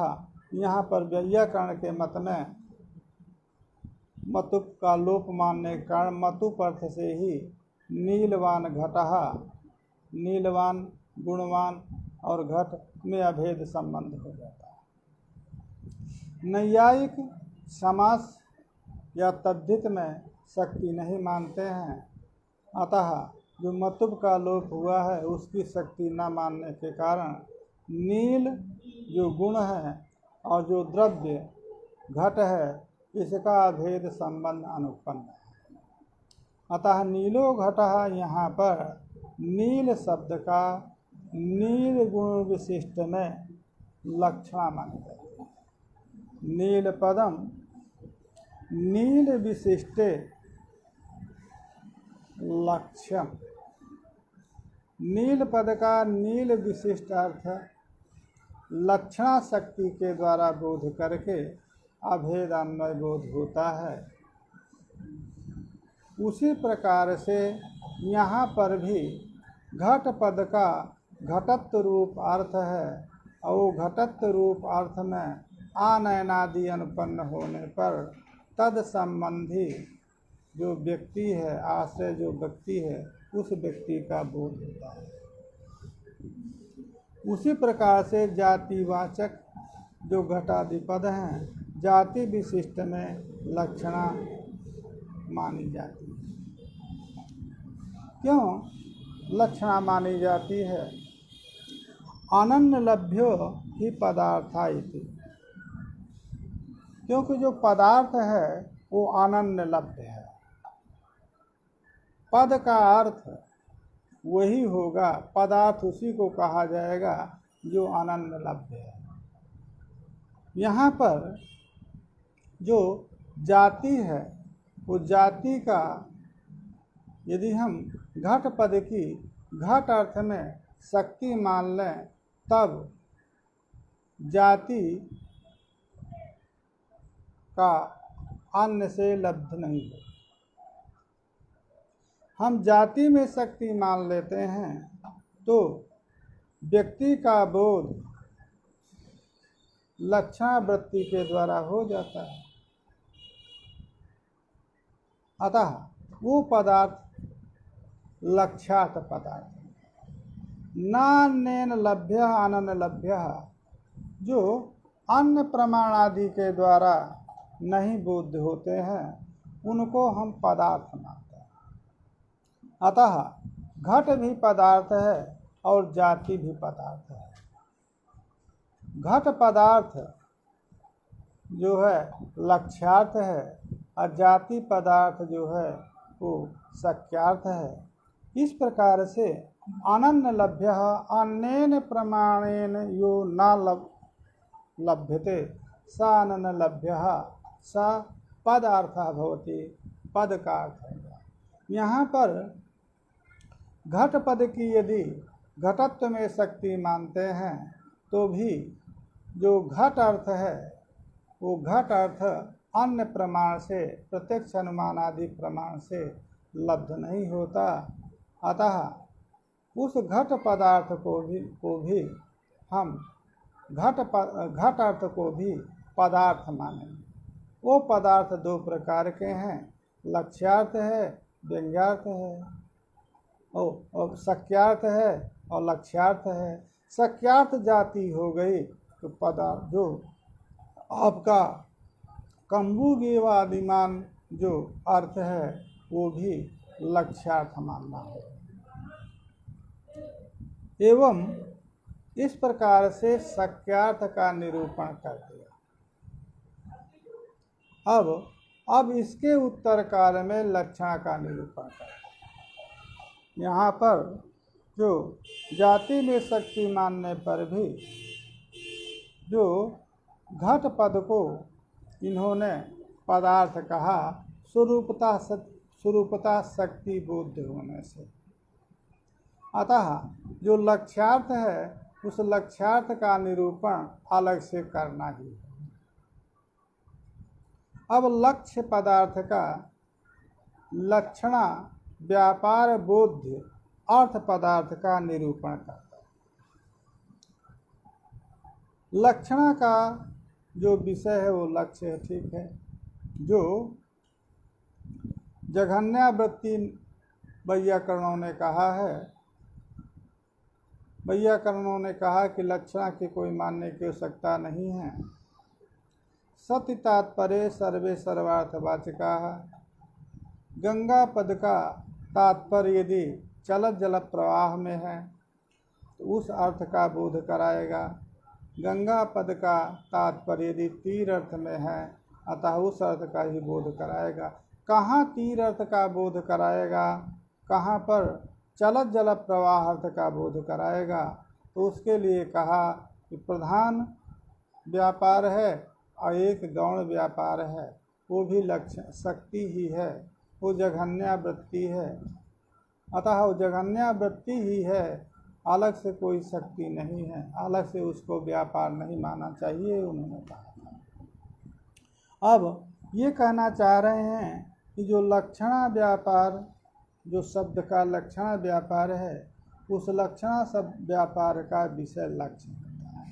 यहाँ पर व्याकरण के मत में मतुब का लोप मानने के कारण मतुप अर्थ से ही नीलवान घटः, नीलवान गुणवान और घट में अभेद संबंध हो जाता है। नैयायिक समास या तद्धित में शक्ति नहीं मानते हैं। अतः जो मतुब का लोप हुआ है उसकी शक्ति न मानने के कारण नील जो गुण है और जो द्रव्य घट है इसका अभेद संबंध अनुपन्न है। अतः नीलो घटः यहाँ पर नील शब्द का नील गुण विशिष्ट में लक्षण माना जाता है। नील पदम नील विशिष्टे लक्ष्यम। नील पद का नील विशिष्ट अर्थ लक्षणा शक्ति के द्वारा बोध करके अभेद अन्वय बोध होता है। उसी प्रकार से यहाँ पर भी घट पद का घटत्व रूप अर्थ है और घटत्व रूप अर्थ में आनयनादि अनुपन्न होने पर तद संबंधी जो व्यक्ति है, आश्रय जो व्यक्ति है, उस व्यक्ति का बोध होता है। उसी प्रकार से जातिवाचक जो घटादि पद हैं जाति विशिष्ट में लक्षणा मानी जाती है। क्यों? लक्षणा मानी जाती है। अनन्य लभ्यो ही पदार्था इति, क्योंकि जो पदार्थ है वो अनन्य लभ्य है। पद का अर्थ वही होगा, पदार्थ उसी को कहा जाएगा जो अनन्य लभ्य है। यहाँ पर जो जाति है वो जाति का यदि हम घट पद की घट अर्थ में शक्ति मान लें तब जाति का अन्य से लब्ध नहीं है। हम जाति में शक्ति मान लेते हैं तो व्यक्ति का बोध लक्षण वृत्ति के द्वारा हो जाता है। अतः वो पदार्थ लक्ष्यार्थ पदार्थ, नान्येन लभ्य अनन्य लभ्य, जो अन्य प्रमाण आदि के द्वारा नहीं बोध होते हैं उनको हम पदार्थ मानते हैं। अतः घट भी पदार्थ है और जाति भी पदार्थ है। घट पदार्थ जो है लक्ष्यार्थ है और जाति पदार्थ जो है वो शक्यार्थ है। इस प्रकार से अनन्य लभ्य अन्येन प्रमाणेन यो न लभ्यते स अनन्य लभ्य स पदार्थः भवति, पद का अर्थ है। यहाँ पर घट पद की यदि घटत्व में शक्ति मानते हैं तो भी जो घट अर्थ है वो घट अर्थ अन्य प्रमाण से, प्रत्यक्ष अनुमान आदि प्रमाण से लब्ध नहीं होता। अतः उस घट पदार्थ को भी हम घट अर्थ को भी पदार्थ मानेंगे। वो पदार्थ दो प्रकार के हैं, लक्ष्यार्थ है, व्यंग्यार्थ है, और शक्यार्थ है और लक्ष्यार्थ है। शक्यार्थ जाति हो गई तो पदार्थ जो आपका कंबु गेवादिमान जो अर्थ है वो भी लक्ष्यार्थ मानना है। एवं इस प्रकार से शक्यार्थ का निरूपण कर दिया। अब इसके उत्तर काल में लक्षण का निरूपण कर। यहाँ पर जो जाति में शक्ति मानने पर भी जो घट पद को इन्होंने पदार्थ कहा स्वरूपता शक्ति बोध होने से। अतः जो लक्ष्यार्थ है उस लक्ष्यार्थ का निरूपण अलग से करना ही है। अब लक्ष्य पदार्थ का लक्षणा व्यापार बोध्य अर्थ पदार्थ का निरूपण करता है। लक्षणा का जो विषय है वो लक्ष्य है, ठीक है। जो जघन्यावृत्ति वैयाकरणों ने कहा है, वैयाकरणों ने कहा कि लक्षणा की कोई मानने की आवश्यकता नहीं है। सति तात्पर्य सर्वे सर्वार्थवाचिका। गंगा पद का तात्पर्य यदि चलत जल प्रवाह में है तो उस अर्थ का बोध कराएगा। गंगा पद का तात्पर्य यदि तीर अर्थ में है अतः उस अर्थ का ही बोध कराएगा। कहाँ तीर अर्थ का बोध कराएगा, कहाँ पर चलत जल प्रवाह अर्थ का बोध कराएगा, तो उसके लिए कहा कि प्रधान व्यापार है और एक गौण व्यापार है, वो भी लक्ष्य शक्ति ही है, वो जघन्यावृत्ति है। अतः वो जघन्यावृत्ति ही है, अलग से कोई शक्ति नहीं है, अलग से उसको व्यापार नहीं मानना चाहिए, उन्होंने कहा था। अब ये कहना चाह रहे हैं कि जो लक्षणा व्यापार, जो शब्द का लक्षणा व्यापार है, उस लक्षणा सब व्यापार का विषय लक्ष्य होता है।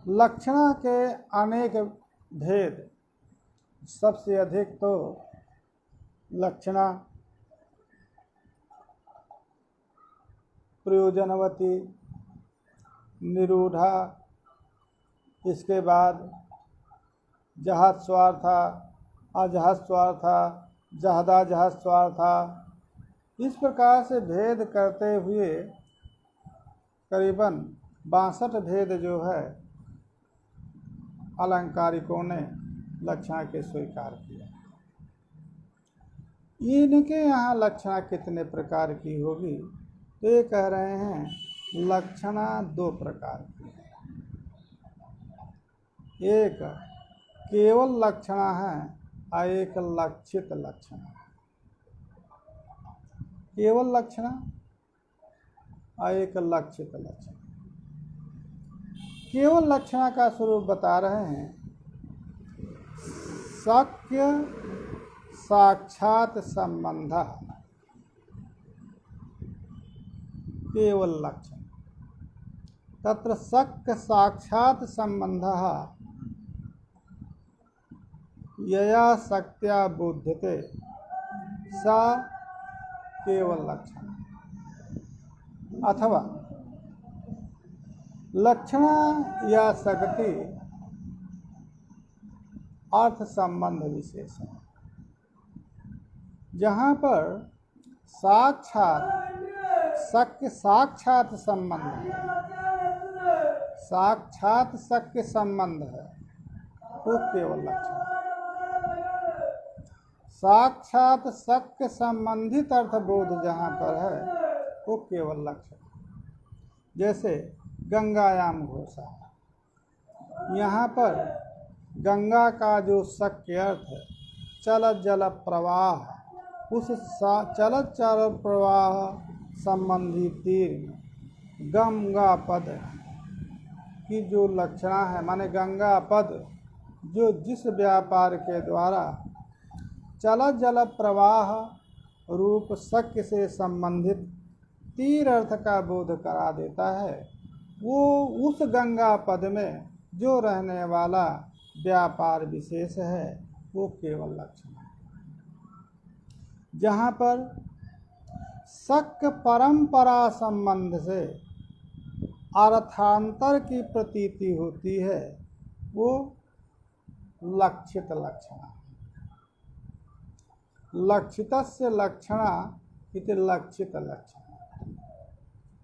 लक्षणा के अनेक भेद, सबसे अधिक तो लक्षणा प्रयोजनवती, निरूढ़ा, इसके बाद जहद स्वार्था, अजहद स्वार्था, जहदा जहद स्वार्था, इस प्रकार से भेद करते हुए करीबन 62 भेद जो है अलंकारिकों ने लक्षणा के स्वीकार किया। इनके यहाँ लक्षणा कितने प्रकार की होगी, तो ये कह रहे हैं लक्षणा 2 प्रकार की है। एक केवल लक्षणा है और एक लक्षित लक्षणा। केवल लक्षणा और एक लक्षित लक्षणा। केवल लक्षणा का स्वरूप बता रहे हैं, शक्य साक्षात संबंध केवल लक्षण। तत्र शक्य साक्षात संबंध यया शक्त्या बुध्यते सा केवल लक्षण। अथवा लक्षणा या शक्ति अर्थ संबंध विशेष है। जहाँ पर साक्षात शक्य साक्षात संबंध है, साक्षात शक्य संबंध है, वो केवल लक्षण। साक्षात शक्य संबंधित अर्थबोध जहाँ पर है वो केवल लक्षण। जैसे गंगायाम घोषा, यहाँ पर गंगा का जो शक्य अर्थ है चलत जल प्रवाह, उस चलत जल प्रवाह संबंधी तीर में गंगा पद की जो लक्षणा है, माने गंगा पद जो जिस व्यापार के द्वारा चलत जल प्रवाह रूप शक्य से संबंधित तीर अर्थ का बोध करा देता है, वो उस गंगा पद में जो रहने वाला व्यापार विशेष है वो केवल लक्षण है। जहाँ पर शक्य परंपरा संबंध से अर्थांतर की प्रतीति होती है वो लक्षित लक्षण। लक्षितस्य लक्षणा इति लक्षित लक्षण।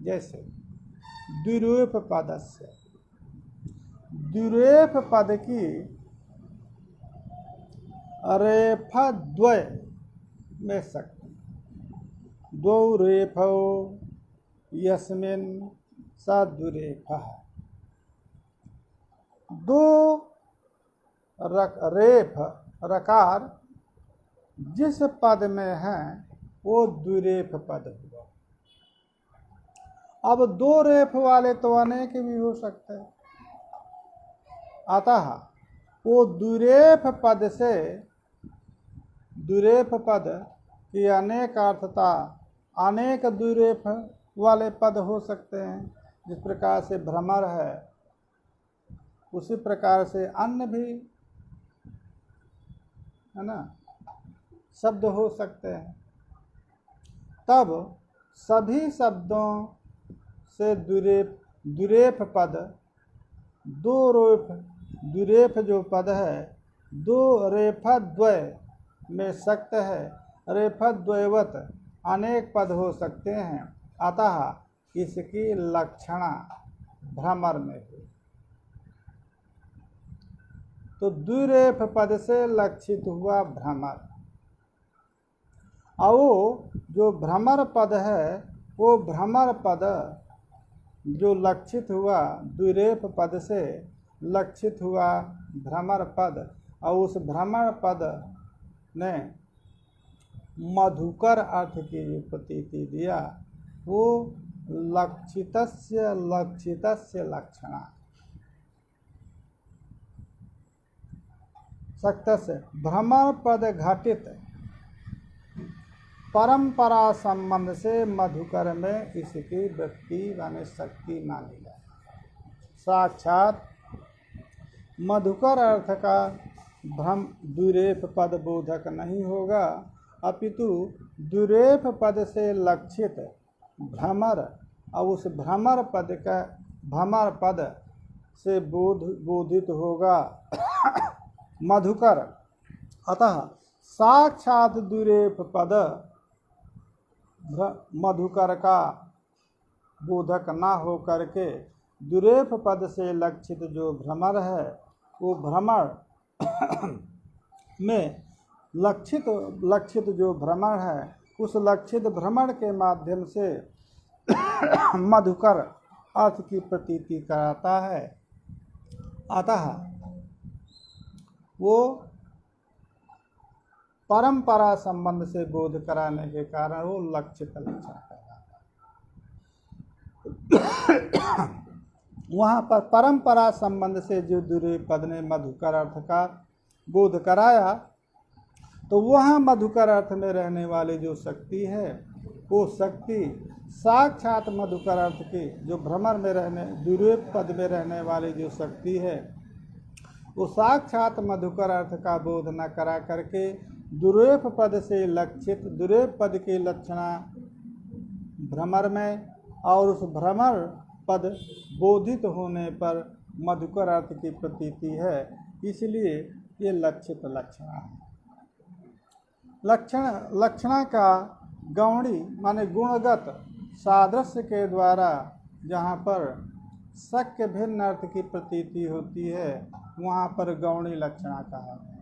जैसे द्विरेफ पदस्य, द्विरेफ पद की रेफद्वय में शक्ति, द्वौ रेफौ यस्मिन् स द्विरेफः। दो रेफ रकार जिस पद में है वो द्विरेफ पद हुआ। अब दो रेफ वाले तो अनेक भी हो सकते हैं, अतः वो द्विरेफ पद से, द्विरेफ पद की अनेक अर्थता, अनेक द्विरेफ वाले पद हो सकते हैं। जिस प्रकार से भ्रमर है उसी प्रकार से अन्य भी है ना शब्द हो सकते हैं। तब सभी शब्दों से द्विरेफ पद, दो रेफ, द्विरेफ जो पद है दो रेफद्वय में शक्त है, रेफद्वयवत अनेक पद हो सकते हैं। अतः इसकी लक्षणा भ्रमर में हुई। तो द्विरेफ पद से लक्षित हुआ भ्रमर। और जो भ्रमर पद है वो भ्रमर पद जो लक्षित हुआ, द्विरेफ पद से लक्षित हुआ भ्रमर पद, और उस भ्रमर पद ने मधुकर अर्थ की जो प्रतीति दिया वो लक्षितस्य लक्षणा। सक्तस्य भ्रमर पद घटित परंपरा संबंध से मधुकर में इसकी वृत्ति माने शक्ति मानी जाए। साक्षात मधुकर अर्थ का भ्रम द्विरेफ पद बोधक नहीं होगा, अपितु द्विरेफ पद से लक्षित भ्रमर और उस भ्रमर पद का भ्रमर पद से बोधित होगा मधुकर। अतः साक्षात द्विरेफ पद मधुकर का बोधक न हो करके दुरेफ पद से लक्षित जो भ्रमर है, वो भ्रमर में लक्षित जो भ्रमर है, उस लक्षित भ्रमर के माध्यम से मधुकर अर्थ की प्रतीति कराता है। अतः वो परंपरा संबंध से बोध कराने के कारण वो लक्षित लक्षण कहलाता है। वहाँ पर परंपरा संबंध से जो दुर्य पद ने मधुकर अर्थ का बोध कराया, तो वहाँ मधुकर अर्थ में रहने वाली जो शक्ति है, वो शक्ति साक्षात मधुकर अर्थ की जो भ्रमर में रहने दुर्य पद में रहने वाली जो शक्ति है, वो साक्षात मधुकर अर्थ का बोध न करा करके दुरेफ पद से लक्षित दुरेफ पद की लक्षणा भ्रमर में, और उस भ्रमर पद बोधित होने पर मधुकर अर्थ की प्रतीति है, इसलिए ये लक्षित लक्षणा है। लक्षणा का गौणी माने गुणगत सादृश्य के द्वारा जहाँ पर शक्य भिन्न अर्थ की प्रतीति होती है, वहाँ पर गौणी लक्षणा कहा है।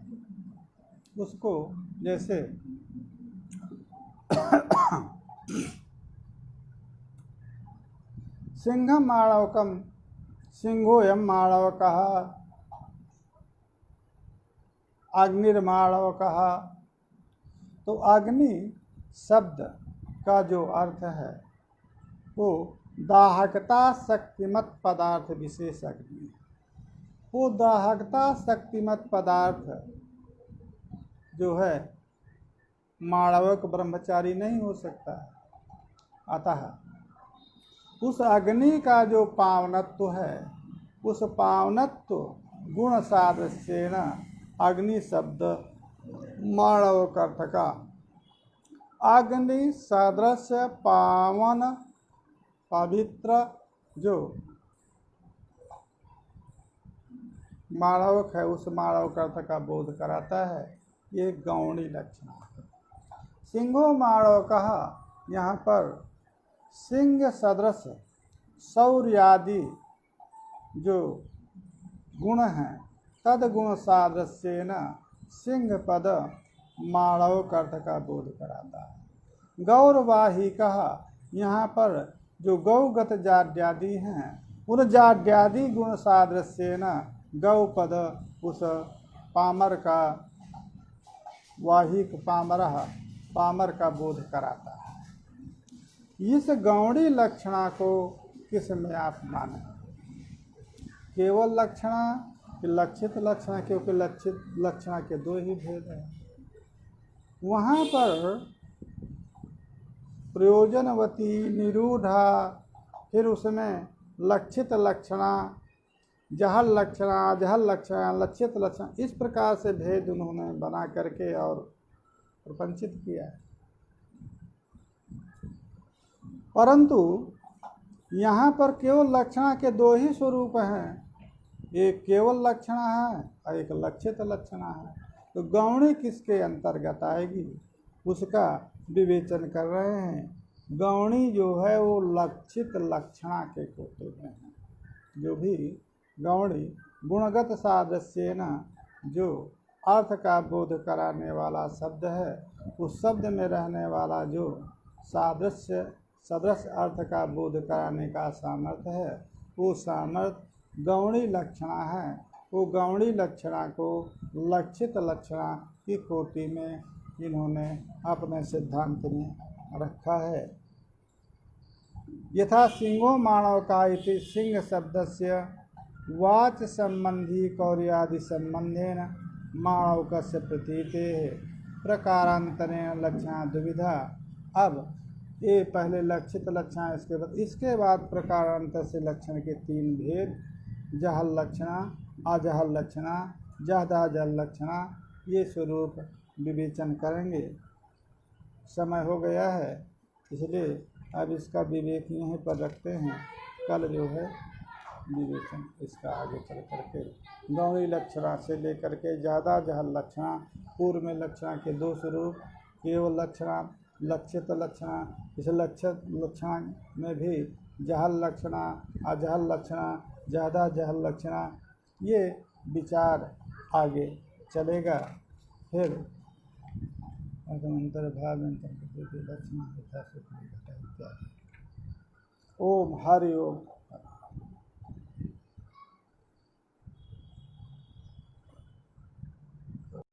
उसको जैसे सिंहम माणवकम सिंहोयम माणवकः, अग्निर्माणवकः। तो अग्नि शब्द का जो अर्थ है वो दाहकता शक्तिमत पदार्थ विशेष अग्नि। वो दाहकता शक्तिमत पदार्थ जो है माणवक ब्रह्मचारी नहीं हो सकता है। अतः उस अग्नि का जो पावनत्व है, उस पावनत्व गुण सादृश्येन अग्नि शब्द माणवक अर्थ का अग्नि सदृश्य पावन पवित्र जो माणवक है, उस माणवक अर्थ का बोध कराता है। ये गौणी लक्षण है। सिंहो माणवकः, यहाँ पर सिंह सदृश शौर्यादि जो गुण हैं, तद गुण सादृश्येन सिंह पद माणवक अर्थ का बोध कराता है। गौरवाहिकः, यहाँ पर जो गौगत जाड्यादि हैं, उन जाड्यादि गुण सादृश्येन गौ पद उस पामर का वाहिक पामर का बोध कराता है। इस गौणी लक्षणा को किस में आप माने? केवल लक्षणा कि लक्षित लक्षणा? क्योंकि लक्षित लक्षणा के दो ही भेद हैं। वहाँ पर प्रयोजनवती निरूढ़ा, फिर उसमें लक्षित लक्षणा, जहल लक्षणा, अजहल लक्षणा, लक्षित लक्षण, इस प्रकार से भेद उन्होंने बना करके और प्रपंचित किया है। परंतु यहाँ पर केवल लक्षणा के दो ही स्वरूप हैं, एक केवल लक्षणा है और एक लक्षित लक्षणा है। तो गौणी किसके अंतर्गत आएगी, उसका विवेचन कर रहे हैं। गौणी जो है वो लक्षित लक्षणा के कोटि में है। जो भी गौणी गुणगत सादृश्येन जो अर्थ का बोध कराने वाला शब्द है, उस शब्द में रहने वाला जो सदृश अर्थ का बोध कराने का सामर्थ्य है, वो सामर्थ्य गौणी लक्षणा है। वो गौणी लक्षणा को लक्षित लक्षणा की कोटि में इन्होंने अपने सिद्धांत में रखा है। यथा सिंहो माणवका इति सिंह शब्दस्य वाच संबंधी कौर्यादि संबंधेन माणवकस्य प्रतीते प्रकारांतरेण लक्षणा द्विविधा। अब ये पहले लक्षित लक्षण, इसके बाद प्रकारांतर से लक्षण के तीन भेद, जहल लक्षणा, अजहल लक्षणा, जहदाजल लक्षणा, ये स्वरूप विवेचन करेंगे। समय हो गया है, इसलिए अब इसका विवेक यहीं पर रखते हैं। कल जो है विवेचन इसका आगे चल करके गौणी लक्षणा से लेकर के ज़्यादा जहल लक्षणा, पूर्व में लक्षणा के दो स्वरूप, केवल लक्षणा लक्षित लक्षणा, इस लक्षित लक्षण में भी जहल लक्षणा, अजहल लक्षणा, ज़्यादा जहल लक्षणा, ये विचार आगे चलेगा। फिर अंतर्भाव लक्षण इत्यादि। ओम हरि ओम।